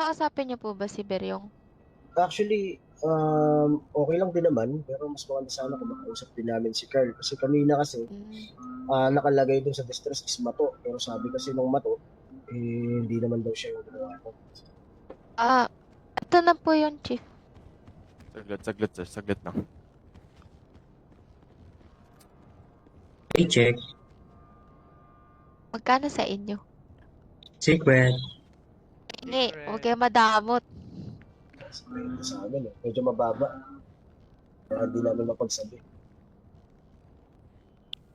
Nakausapin niyo po ba si Beryong? Actually, okay lang din naman, pero mas maganda sana kung makausap din namin si Carl. Kasi kanina kasi, Hmm. nakalagay dun sa distress is Mato. Pero sabi kasi nung Mato, hindi naman daw siya yung ginawa ko. Ah, eto na po yun, Chief. Saglit, sir. Saglit lang. Paycheck, Magkano sa inyo? secret. Hingi, huwag kayo madamot. Sa amin, medyo mababa. Kaya hindi namin mapagsabi.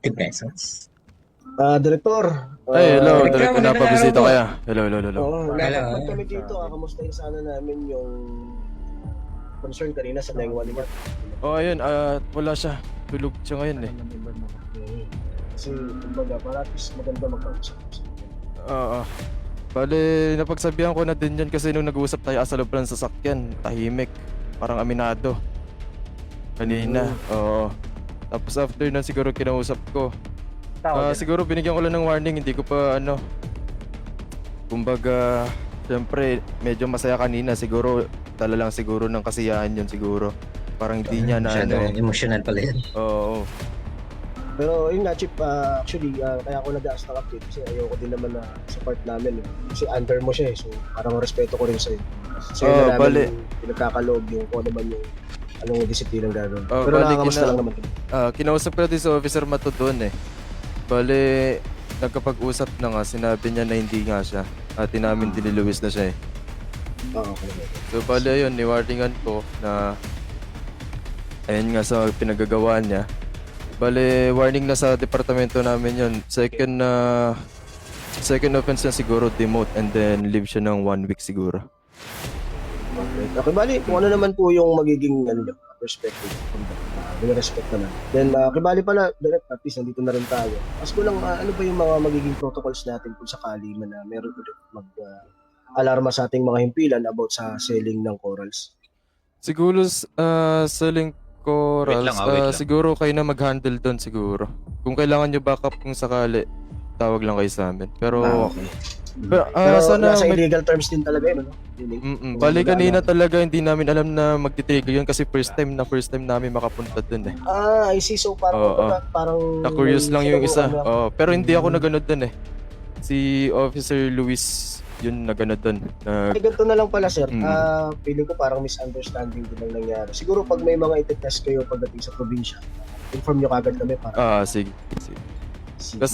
50 pesos. Direktor. Ay, hello. Director, Direct, magandang napabisita araw po. kaya. Hello. Oo, Hello. napadpad kami dito. Kamustahin sana namin yung concern kanina sa 911. Oh, ayun. Wala siya. Tulog siya ngayon eh. Kasi, kumbaga, para at least maganda magkausap. Oo. Bale, napagsabihan ko na din yan kasi nung nag-uusap tayo sa loob ng sasakyan, tahimik. Parang aminado. Kanina. Oo. Tapos after nun siguro kinausap ko. Siguro binigyan ko lang ng warning, hindi ko pa kumbaga, syempre medyo masaya kanina, siguro dala lang siguro ng kasiyahan yun siguro. Parang hindi niya na Emotional pala yan. Oo. Pero yun nga, Chip, actually, kaya ako nag-ask ng update kasi ayoko din naman na sa part namin. Kasi under mo siya eh, so parang respeto ko rin sa'yo. Sa'yo na namin pinagkakaloob yung kung ano man yung anong disiplinang gagawin. Pero nakakamusta lang naman. Kinausap ko na din sa Officer Mato doon eh. Bale, nagkapag-usap na nga, sinabi niya na hindi nga siya. At namin diniluwis na siya eh. Okay. So bale yun, niwarningan ko na ayun nga sa pinagagawa niya. Bale, warning na sa departamento namin yun. Second offense na siguro, demote and then leave siya ng 1 week siguro. Okay, bali, kung ano naman po yung magiging perspective. Respect naman. Then, kibali pala, direct, at least nandito na rin tayo. Ask ko lang, ano ba yung mga magiging protocols natin kung sakali man na meron ulit mag-alarma sa ating mga himpilan about sa selling ng corals? Siguro, selling corals, Wait lang. siguro kayo na mag-handle doon siguro. Kung kailangan nyo backup kung sakali, tawag lang kayo sa amin. Pero, Okay. pero Pero sana nasa illegal terms din talaga yun, ano? Bali kanina talaga hindi namin alam na magti-trigger yun kasi first time namin makapunta dun eh. I see. So parang Na-curious lang yung isa. Pero hindi ako Mm. naganod dun eh. Si Officer Luis yun naganod dun. Ay, ganito na lang pala, sir. Mm. Feeling ko parang misunderstanding din ang nangyari. Siguro pag may mga itetest kayo pagdating sa probinsya, inform nyo kagad kami para Sige.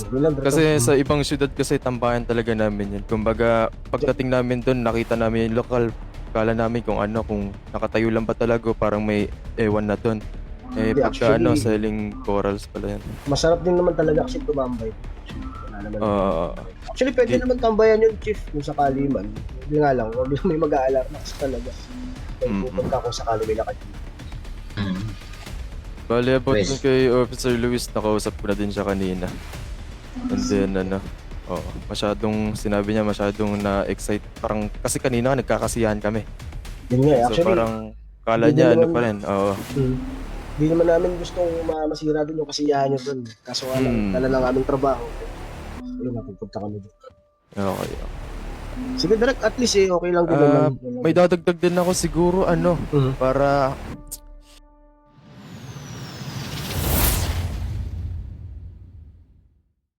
lang, Kasi sa ibang syudad kasi tambayan talaga namin yun. Kumbaga pagdating namin dun nakita namin yung lokal. Kala namin kung nakatayo lang ba talaga o parang may ewan na dun. Pagka selling corals pala yan. Masarap din naman talaga kasi tumambay. Actually, pwede naman tambayan yun, Chief, kung sakali man. Hindi nga lang, huwag lang may mag-aalarm kasi talaga. Kaya pupunta kung sakali may nakatid. Bale, about dun kay Officer Luis, nakausap ko na din siya kanina. And then, sinabi niya masyadong na-excite. Parang, kasi kanina nagkakasiyahan kami. Yun nga, actually. So parang, kala niya pa rin. Hindi naman namin gustong masira din yung kasiyahan niyo dun. Kaso dala lang aming trabaho. Ayun, napupunta kami dun. Okay. Sige, direct, at least okay lang din naman. May dadagdag din ako siguro, para